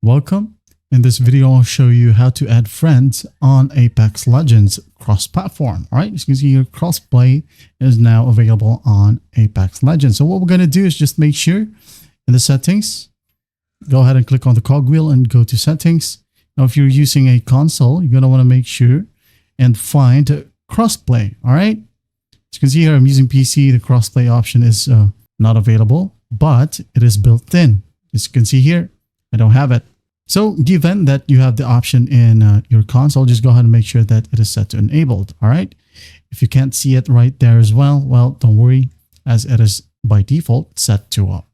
Welcome. In this video, I'll show you how to add friends on Apex Legends cross-platform. All right, as you can see here, crossplay is now available on Apex Legends. So what we're going to do is just make sure in the settings, go ahead and click on the cogwheel and go to settings. Now, if you're using a console, you're going to want to make sure and find crossplay. All right, as you can see here, I'm using PC. The crossplay option is not available, but it is built in. As you can see here, I don't have it. So given that you have the option in your console, just go ahead and make sure that it is set to enabled. All right. If you can't see it right there as well, don't worry, as it is by default set to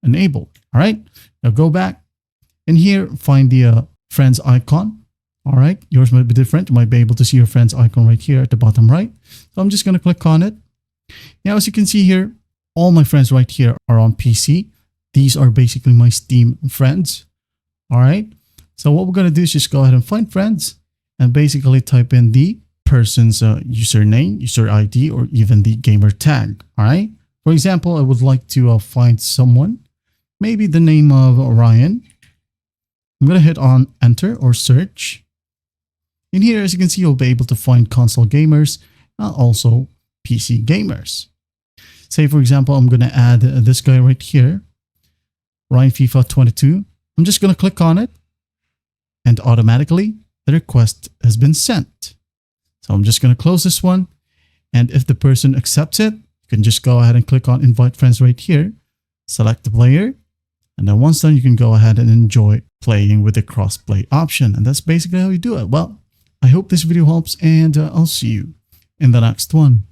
enabled. All right. Now go back and here, find the friends icon. All right. Yours might be different. You might be able to see your friends icon right here at the bottom right. So I'm just going to click on it. Now, as you can see here, all my friends right here are on PC. These are basically my Steam friends. All right. So what we're going to do is just go ahead and find friends and basically type in the person's username, user ID, or even the gamer tag. All right. For example, I would like to find someone, maybe the name of Ryan. I'm going to hit on enter or search. In here, as you can see, you'll be able to find console gamers and also PC gamers. Say, for example, I'm going to add this guy right here, Ryan FIFA 22. I'm just going to click on it and automatically the request has been sent. So I'm just going to close this one. And if the person accepts it, you can just go ahead and click on invite friends right here, select the player. And then once done, you can go ahead and enjoy playing with the crossplay option. And that's basically how you do it. Well, I hope this video helps and I'll see you in the next one.